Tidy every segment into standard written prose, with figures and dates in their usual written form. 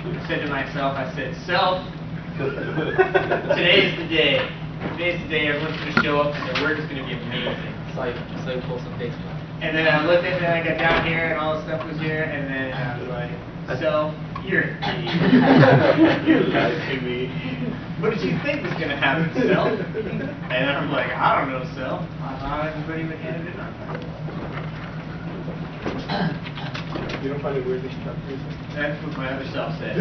I said to myself, I said, self, today is the day. Today's the day everyone's going to show up and their work is going to be amazing. So you pull some Facebook. And then I looked at it and I got down here and all the stuff was here and then I was like, self, you're an idiot. You lied to me. What did you think was going to happen, self? And I'm like, I don't know, self. I thought everybody would hand it in on time. You don't find it weird that you talk to yourself? That's what my other self said.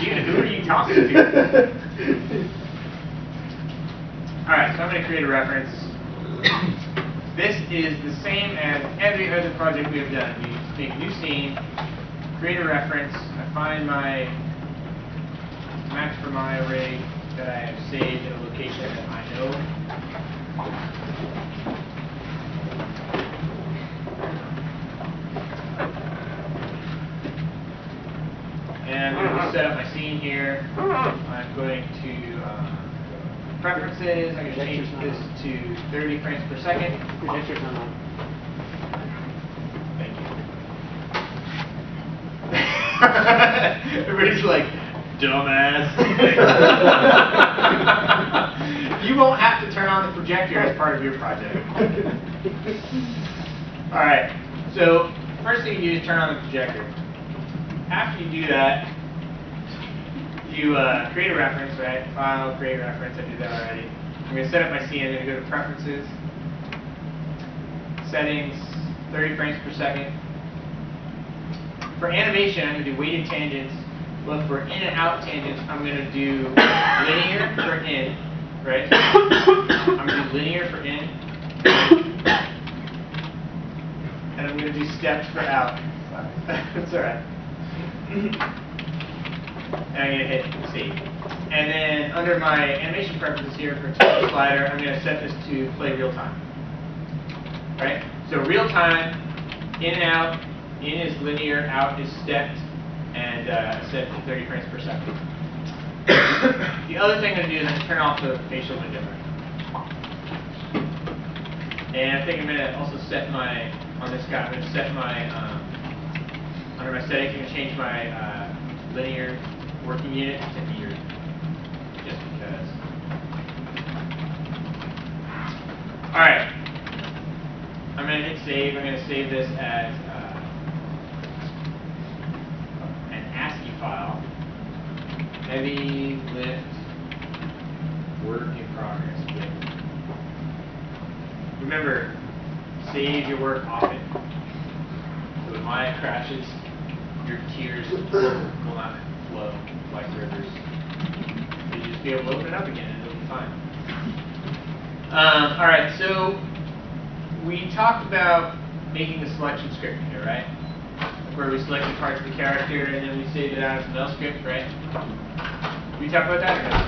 Dude, who are you talking to? Alright, so I'm going to create a reference. This is the same as every other project we have done. We make a new scene, create a reference, I find my match for my array that I have saved in a location that I know. And I'm going to set up my scene here. I'm going to preferences. I'm going to change this to 30 frames per second. Projector's not on. Thank you. Everybody's like, dumbass. You won't have to turn on the projector as part of your project. Alright, so first thing you do is turn on the projector. After you do that, you create a reference, right? File, create reference, I did that already. I'm going to set up my scene, I'm going to go to preferences, settings, 30 frames per second. For animation, I'm going to do weighted tangents, but for in and out tangents, I'm going to do linear for in, right? I'm going to do linear for in, and I'm going to do steps for out. That's alright. And I'm going to hit save. And then under my animation preferences here for texture slider, I'm going to set this to play real time. Right? So real time, in and out, in is linear, out is stepped, and set to 30 frames per second. The other thing I'm going to do is I'm going to turn off the facial window. And I think I'm going to also set my, on this guy, I'm going to set my, under my settings, I'm going to change my linear working unit to meter, just because. Alright, I'm going to hit save. I'm going to save this as an ASCII file. Heavy lift work in progress. Remember, save your work often. So when Maya crashes, your tears will not flow like rivers. You'll just be able to open it up again and it'll be fine. Alright, so we talked about making the selection script here, right? Where we selected parts of the character and then we saved it out as a null script, right? Did we talk about that or no?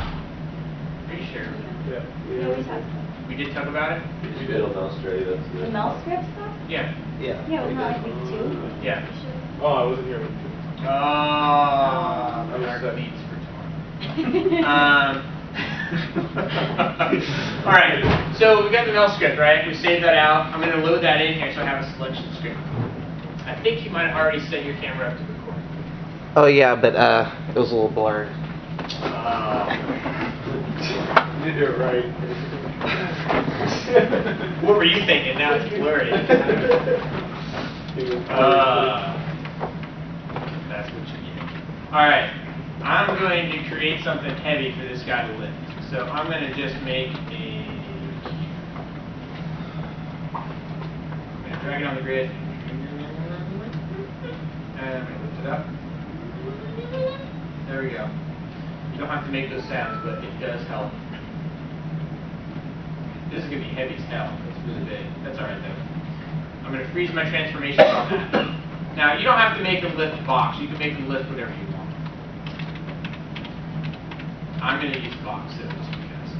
Pretty sure. Yeah. Yeah, we talked about it. We did talk about it? Did you build Australia? That's The good. null script stuff? Yeah. Yeah. Yeah, with how I think too. Yeah. Oh, I wasn't here. Oh, dark set. beats for tomorrow. Alright, so we got the null script, right? We saved that out. I'm going to load that in here so I have a selection script. I think you might have already set your camera up to record. Oh yeah, but it was a little blurred. You did it right. What were you thinking? Now it's blurry. That's what you get. Alright, I'm going to create something heavy for this guy to lift. So I'm going to just make a... I'm going to drag it on the grid. And I'm going to lift it up. There we go. You don't have to make those sounds, but it does help. This is going to be heavy as hell. It's really big. That's alright though. I'm going to freeze my transformations on that. Now, you don't have to make them lift the box. You can make them lift whatever you want. I'm going to use box so just because.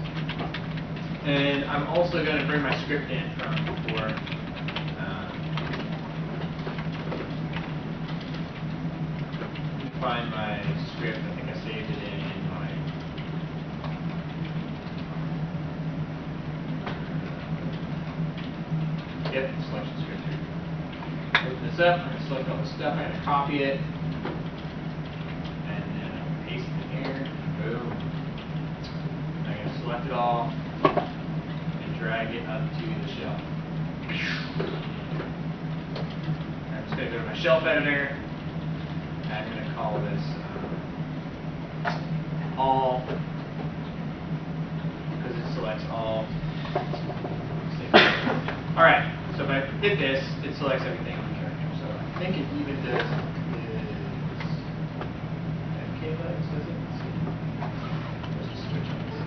And I'm also going to bring my script in from before. Let me find my script. I think I saved it in my... Yep, selection script here. Open this up, I'm going to select all the stuff, I'm going to copy it. select it all, and drag it up to the shelf. I'm just going to go to my shelf editor, and I'm going to call this all, because it selects all. Alright, so if I hit this, it selects everything on the character. So I think it even does FK legs, does it? Let's see. Let's just switch on this.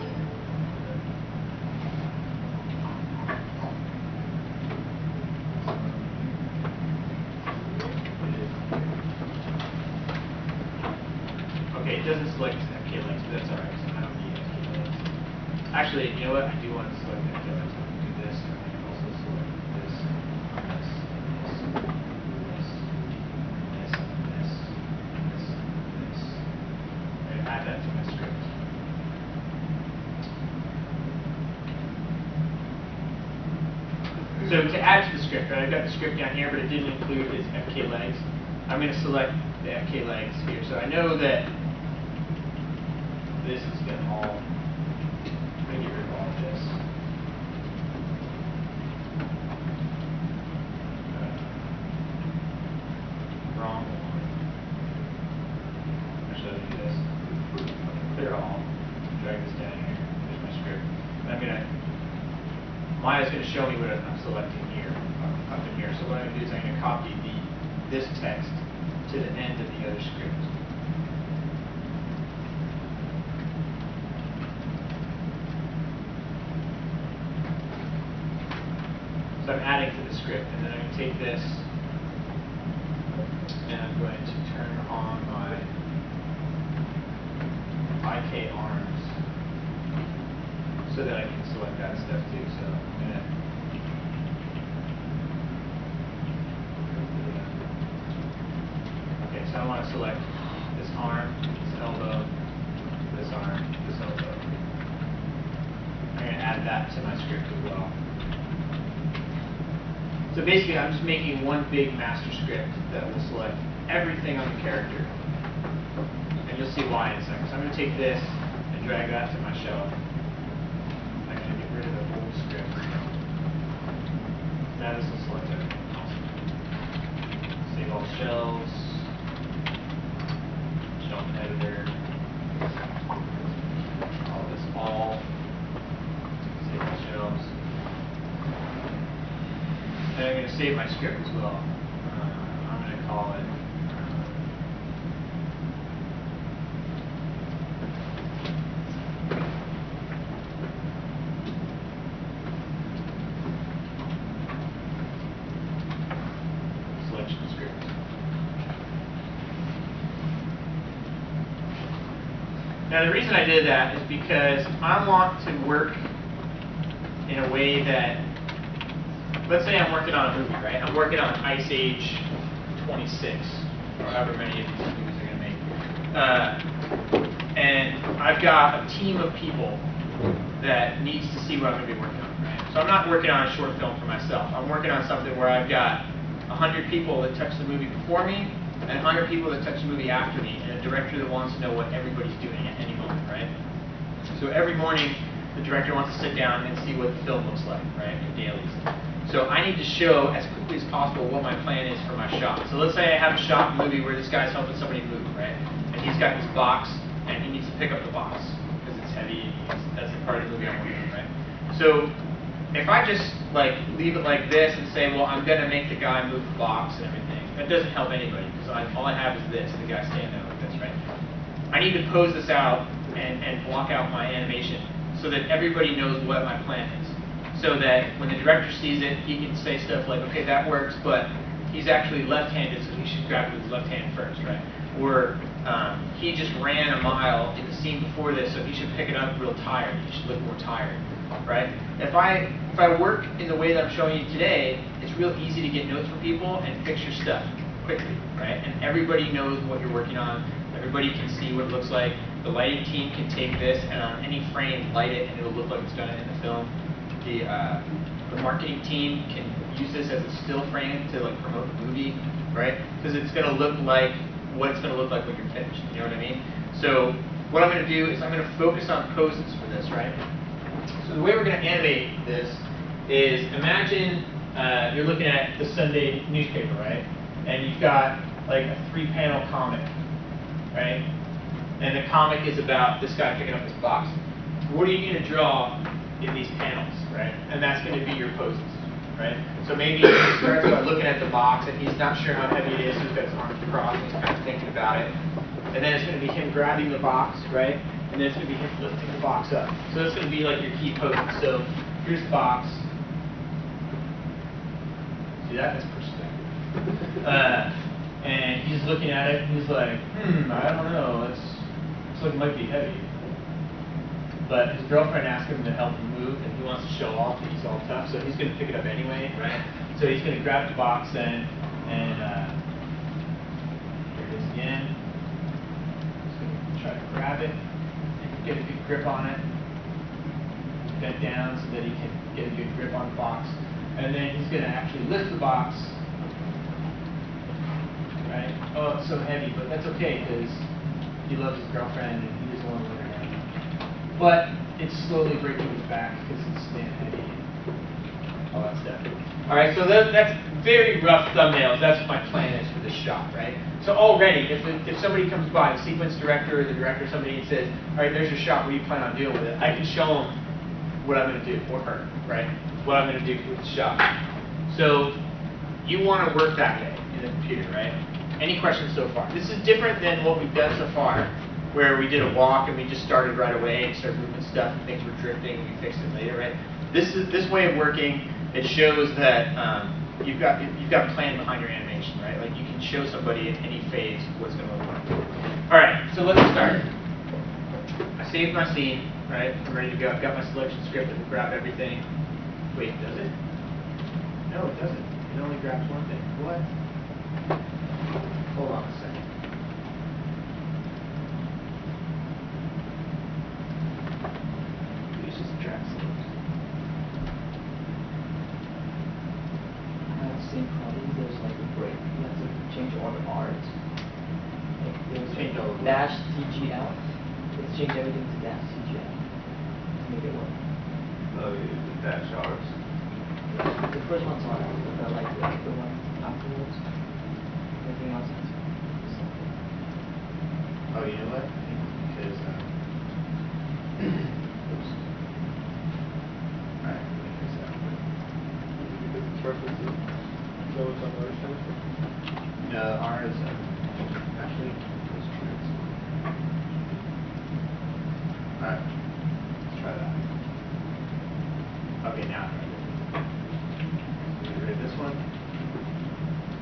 Okay, it doesn't select FK legs, but that's alright, so I don't need FK legs. Actually, you know what? I do want to select FK legs. I can do this, and I can also select this, this, this. And add that to my script. So to add to the script, right, I've got the script down here, but it didn't include its FK legs. I'm going to select the FK legs here. So I know that this is going to all, I'm going to get rid of all of this. Wrong one. Actually, I'll do this. Clear all. Drag this down here. There's my script. And I'm going to, Maya's going to show me what I'm selecting here, up in here. So what I'm going to do is I'm going to copy this text to the end of the other script. So I'm adding to the script, and then I'm going to take this, and I'm going to turn on my IK arms so that I can select that stuff too. So I'm going to okay, so I want to select this arm, this elbow, this arm, this elbow. I'm going to add that to my script as well. So basically, I'm just making one big master script that will select everything on the character. And you'll see why in a second. So I'm going to take this and drag that to my shelf. I'm going to get rid of the whole script. Now this will select everything else. Save all shelves. Shelf editor. All this all. Save all shelves. And I'm going to save my script as well. I'm going to call it selection script. Now the reason I did that is because I want to work in a way that, let's say I'm working on a movie, right? I'm working on Ice Age 26, or however many of these movies are going to make. And I've got a team of people that needs to see what I'm going to be working on, right? So I'm not working on a short film for myself. I'm working on something where I've got 100 people that touch the movie before me, and 100 people that touch the movie after me, and a director that wants to know what everybody's doing at any moment, right? So every morning, the director wants to sit down and see what the film looks like, right, in dailies. So I need to show as quickly as possible what my plan is for my shot. So let's say I have a shot in a movie where this guy's helping somebody move, right? And he's got his box, and he needs to pick up the box because it's heavy. That's the part of the movie I'm working on, right? So if I just like leave it like this and say, well, I'm gonna make the guy move the box and everything, that doesn't help anybody because all I have is this, the guy standing there like this, right? I need to pose this out and block out my animation so that everybody knows what my plan is. So that when the director sees it, he can say stuff like, okay, that works, but he's actually left-handed, so he should grab it with his left hand first, right? Or he just ran a mile in the scene before this, so he should pick it up real tired. He should look more tired, right? If I work in the way that I'm showing you today, it's real easy to get notes from people and fix your stuff quickly, right? And everybody knows what you're working on. Everybody can see what it looks like. The lighting team can take this and on any frame light it, and it'll look like it's done in the film. The marketing team can use this as a still frame to like promote the movie, right? Because it's going to look like what it's going to look like when you're finished. You know what I mean? So what I'm going to do is I'm going to focus on poses for this, right? So the way we're going to animate this is imagine you're looking at the Sunday newspaper, right? And you've got like a 3-panel comic, right? And the comic is about this guy picking up his box. What are you going to draw in these panels, right? And that's going to be your poses, right? So maybe he starts by looking at the box and he's not sure how heavy it is, so he's got his arms crossed, and he's kind of thinking about it. And then it's going to be him grabbing the box, right? And then it's going to be him lifting the box up. So that's going to be like your key poses. So here's the box. See that? That's perspective. And he's looking at it, and he's like, I don't know, looks like it might be heavy. But his girlfriend asked him to help him move, and he wants to show off that he's all tough, so he's going to pick it up anyway, right? So he's going to grab the box then, and here it is again. He's going to try to grab it, and get a good grip on it. Bend down so that he can get a good grip on the box. And then he's going to actually lift the box. Right? Oh, it's so heavy, but that's okay because he loves his girlfriend and he doesn't want to let her down. But it's slowly breaking his back because it's staying heavy and all that stuff. All right, so that's very rough thumbnails. That's what my plan is for this shot, right? So already, if somebody comes by, the sequence director or the director, somebody and says, all right, there's your shot. What do you plan on doing with it? I can show them what I'm going to do, or her, right? What I'm going to do with the shot. So you want to work that way in the computer, right? Any questions so far? This is different than what we've done so far, where we did a walk and we just started right away and started moving stuff and things were drifting and we fixed it later, right? This way of working, it shows that you've got a plan behind your animation, right? Like you can show somebody in any phase what's going to look like. All right, so let's start. I saved my scene, right? I'm ready to go. I've got my selection script and grab everything. Wait, does it? No, it doesn't. It only grabs one thing. What? Hold on a second. Use just drag those. Same problem, there's like a break. You have to change all the art. Like there's Change all the dash TGL. Let's change everything to dash TGL to make it work. Oh, you use the dash R's. The first one's hard, but like the one afterwards, everything else is. Oh, you know what? I think because oops. Alright, let me fix that real quick. Preferences. Is that what's on the other side? No, ours actually was true. Alright, let's try that. Okay, now get rid of this one.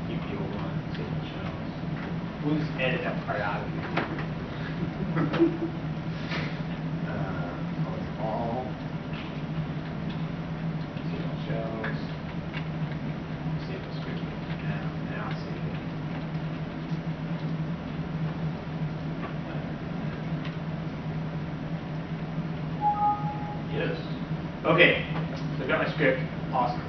Keep the old one. See what it shows. We'll just edit that part out of it. All. See what it shows. See if it's good. Now see it. Yes. Okay, so I've got my script. Awesome.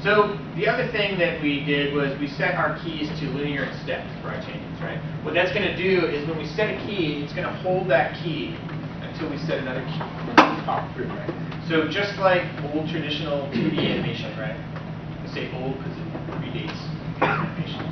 So the other thing that we did was we set our keys to linear and steps for our changes, right? What that's going to do is when we set a key, it's going to hold that key until we set another key and then pop through, right? So just like old traditional 2D animation, right? I say old because it predates animation.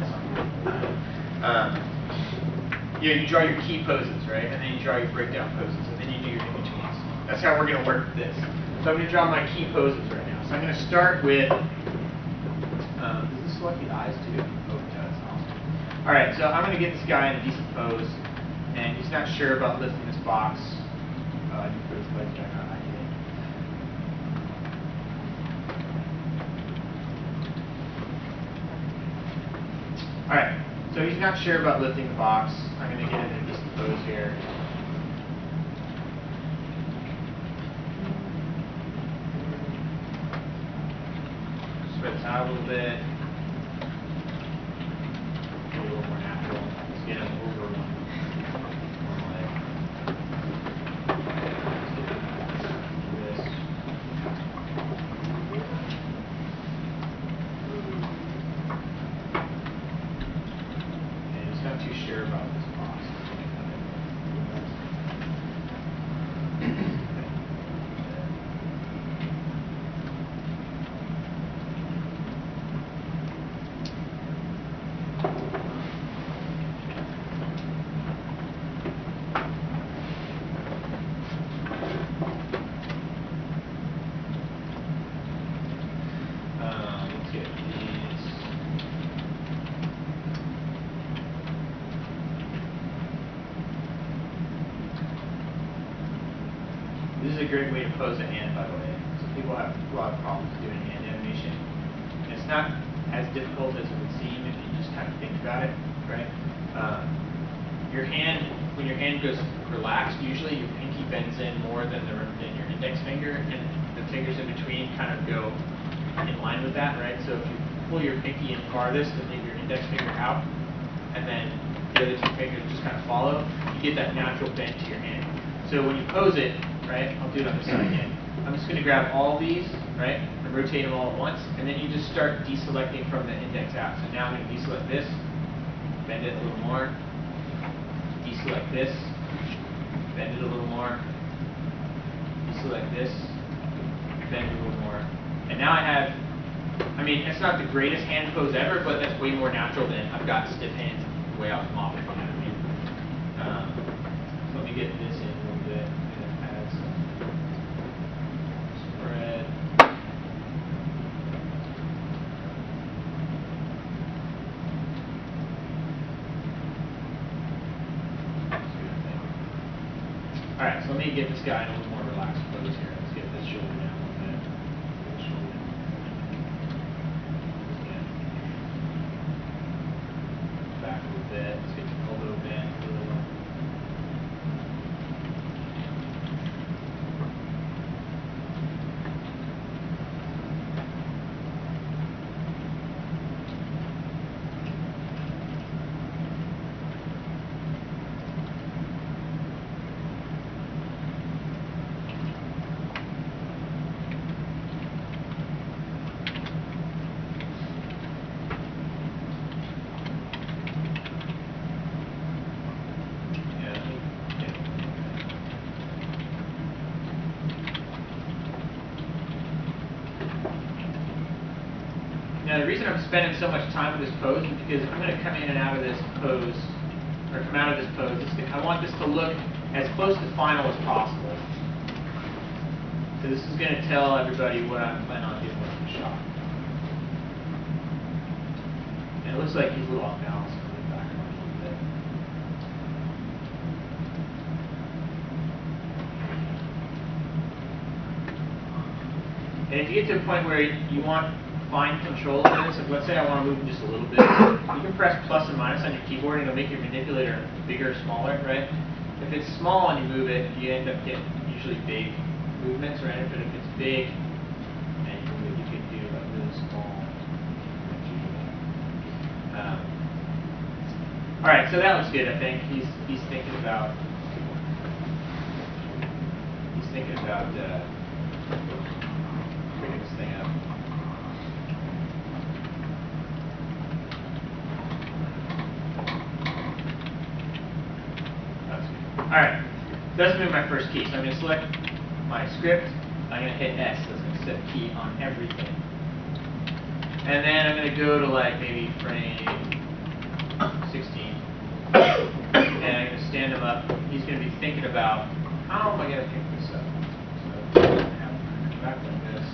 You draw your key poses, right? And then you draw your breakdown poses, and then you do your in-betweens. That's how we're going to work this. So I'm going to draw my key poses right now. So I'm going to start with, does this select the eyes too? Oh, it does. Awesome. All right, so I'm going to get this guy in a decent pose, and he's not sure about lifting this box. I need to put his legs back on. I did. All right, so he's not sure about lifting the box. I'm going to get him in a decent pose here. Spread this out a little bit. Get a little more natural. Let's get him over one leg. This. And he's not too sure about this box. This is a great way to pose a hand, by the way. So people have a lot of problems doing hand animation. And it's not as difficult as it would seem if you just kind of think about it, right? Your hand, when your hand goes relaxed, usually your pinky bends in more than your index finger, and the fingers in between kind of go in line with that, right? So if you pull your pinky in farthest and leave your index finger out, and then the other two fingers just kind of follow, you get that natural bend to your hand. So when you pose it, right, I'll do it on this side again. I'm just going to grab all these, right, and rotate them all at once, and then you just start deselecting from the index out. So now I'm going to deselect this, bend it a little more, deselect this, bend it a little more, deselect this, bend it a little more. And now I have, I mean, it's not the greatest hand pose ever, but that's way more natural than I've got stiff hands the way I was mopping, you know what I mean? So let me get this in a little bit and add some spread. Alright, so let me get this guy in a little more relaxed pose here. Let's get this shoulder down a little bit. This shoulder. Again. Back a little bit. Let's get the elbow bent a little. Now the reason I'm spending so much time with this pose is because I'm going to come in and out of this pose, or come out of this pose. I want this to look as close to final as possible. So this is going to tell everybody what I'm planning on doing with the shot. And it looks like he's a little off balance. So I'll back him up a little bit. And if you get to a point where you want fine control of this, if let's say I want to move just a little bit, you can press plus and minus on your keyboard and it'll make your manipulator bigger or smaller, right? If it's small and you move it, you end up getting usually big movements, right? But if it's big and you move it, you can do a really small. Alright, so that looks good, I think. He's thinking about picking this thing up. Alright, so that's going to be my first key. So I'm going to select my script. I'm going to hit S. That's going to set key on everything. And then I'm going to go to like maybe frame 16. And I'm going to stand him up. He's going to be thinking about, how am I going to pick this up? So I'm going to have him come back like this.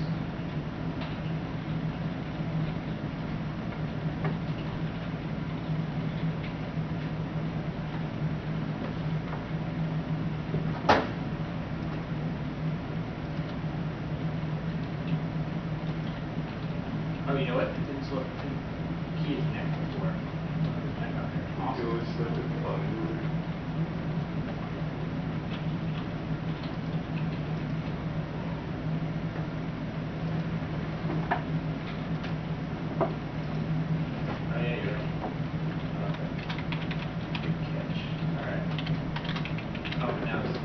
Oh, you know what? It didn't select the key is neck before. Neck out there. Awesome. Oh, yeah, you're right. Okay. Good catch. Alright. Oh, but now it's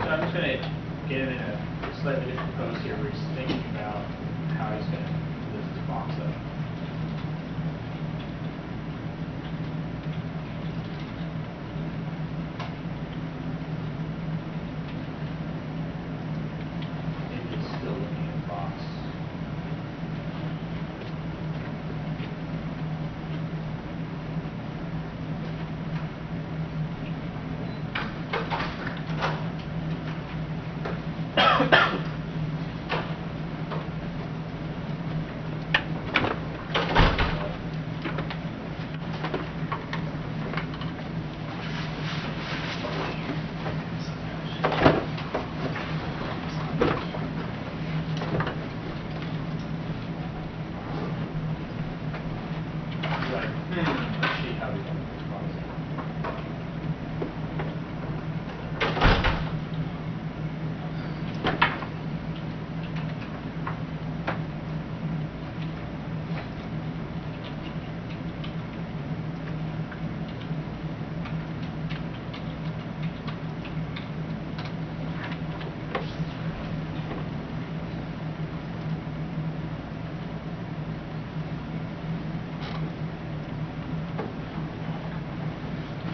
I'm just going to get him in a slightly different pose here where he's thinking about how he's going to lift his box up. Maybe he's still looking at the box. Like, let's see how we can move the box up.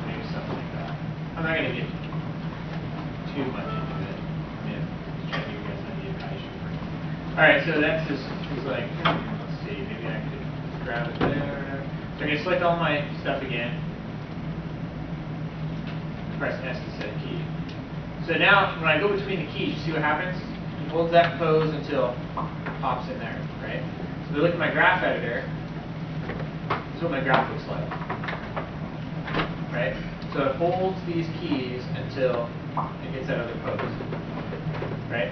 Maybe something like that. I'm not going to get too much into it. I mean, just trying to give you guys an idea of how you should work. Alright, so that's just, he's like, let's see, maybe I could grab it there. So I'm going to select all my stuff again. Press S to set a key. So now, when I go between the keys, you see what happens? He holds that pose until it pops in there, right? So if I look at my graph editor, this is what my graph looks like. Right? So it holds these keys until it gets that other pose. Right?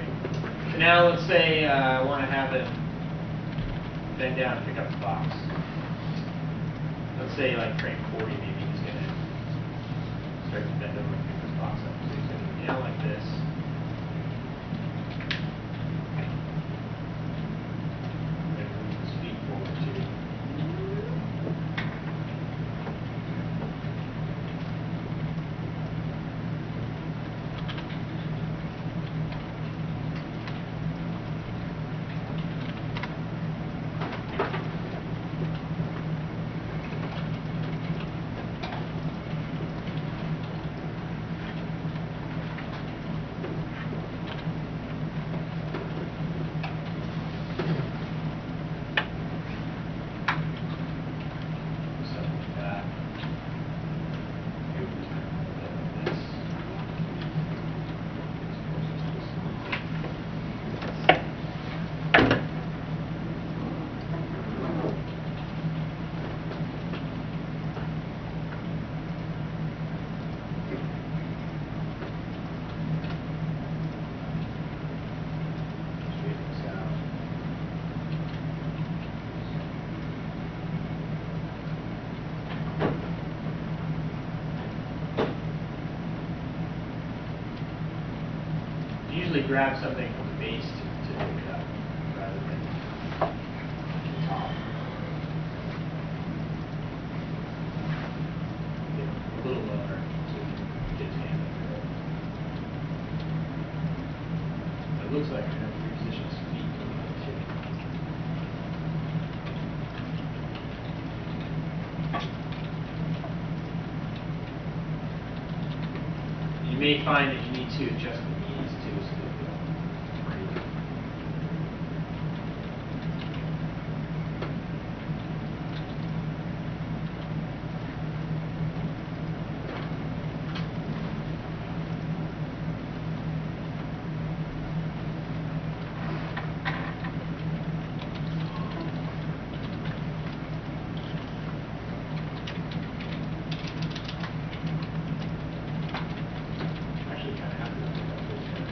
So now let's say I want to have him bend down and pick up the box. Let's say like frame 40 maybe he's going to start to bend over and pick this box up. So he's going to be down like this. And then move his feet forward too. Something like that. Maybe we can do this. Straighten this out. Usually grab something from the base to pick it up rather than the top. Get a little lower so you can get his hand up there. It looks like I'm going to have to reposition his feet a little bit too. You may find that you need to adjust the knees too so that they don't break. Actually, kind of have to pick up this one.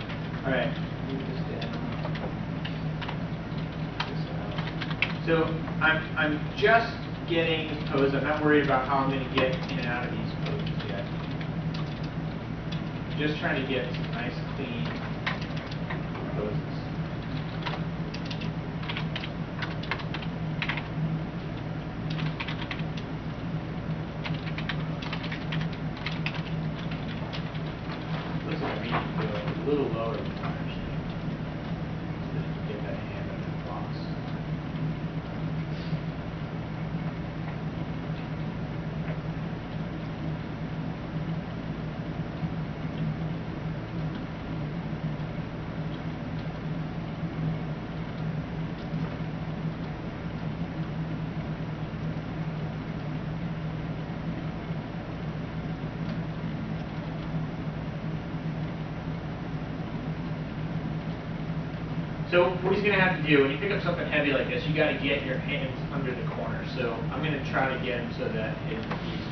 All right, move this down. This out. So I'm just getting this pose. I'm not worried about how I'm going to get in and out of these poses yet. Just trying to get some nice, clean poses. Looks like I need to go a little lower than that, actually. So what he's going to have to do, when you pick up something heavy like this, you got to get your hands under the corner. So I'm going to try to get him so that he's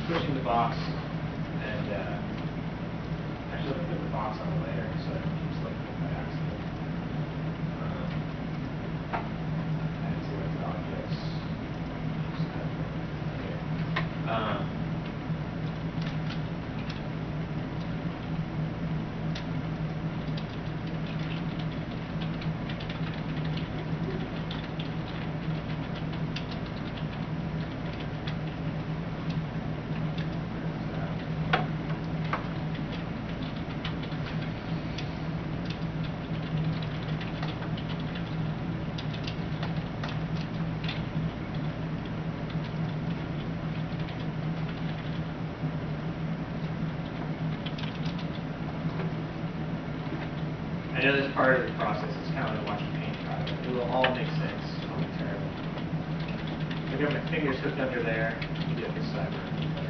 pushing the box. And actually, let me put the box on the layer so I don't keep slipping by accident. And select objects. Okay. I know this part of the process is kind of like watching paint dry, but it will all make sense momentarily. I've got my fingers hooked under there. You get this side working better.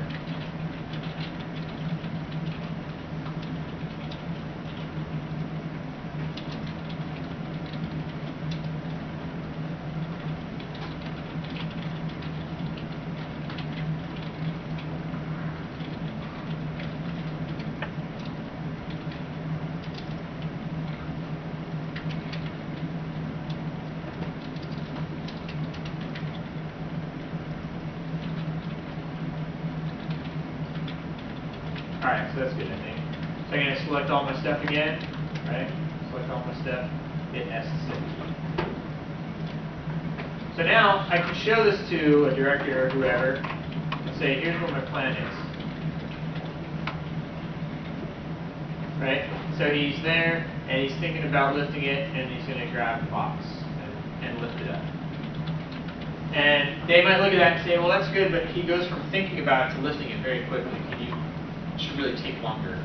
Alright, so that's good, I think. So I'm going to select all my stuff again, right? Select all my stuff, hit S to save. So now I can show this to a director or whoever and say, here's what my plan is. Right? So he's there and he's thinking about lifting it and he's going to grab the box and lift it up. And they might look at that and say, well, that's good, but he goes from thinking about it to lifting it very quickly. It should really take longer.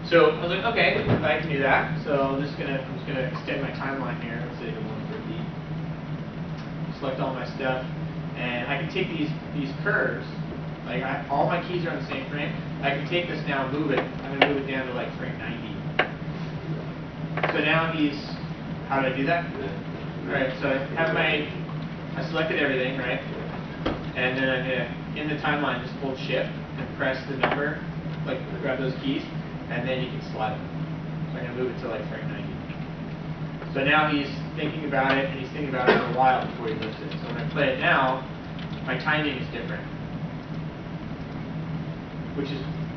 So I was like, okay, I can do that. So I'm just gonna extend my timeline here. Let's say to 150. Select all my stuff, and I can take these curves. Like all my keys are on the same frame. I can take this now and move it. I'm gonna move it down to like frame 90. So now how do I do that? All right. So I selected everything, right? And then I'm gonna, in the timeline, just hold Shift and press the number. Like grab those keys, and then you can slide them. So I'm going to move it to like frame 90. So now he's thinking about it, and he's thinking about it for a while before he lifts it. So when I play it now, my timing is different,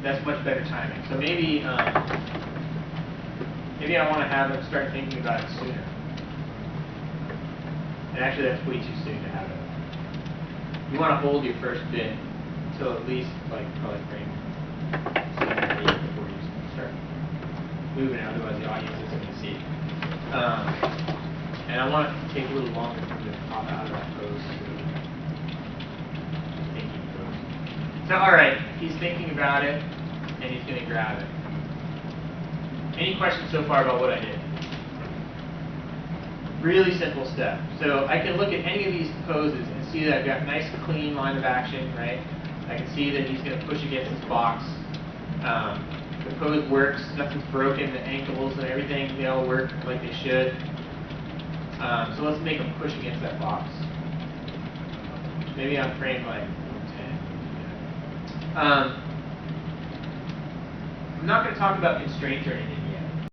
that's much better timing. So maybe I want to have him start thinking about it sooner. And actually, that's way too soon to have it. You want to hold your first bit until at least like probably frame 7 or 8 before you start moving, otherwise the audience isn't going to see it. And I want it to take a little longer for him to pop out of that pose. Thinking pose. So alright, he's thinking about it, and he's going to grab it. Any questions so far about what I did? Really simple step. So I can look at any of these poses and see that I've got a nice clean line of action, right? I can see that he's going to push against this box. The pose works, nothing's broken, the ankles and everything, they all work like they should. So let's make him push against that box. Maybe on frame like 10. I'm not going to talk about constraints or anything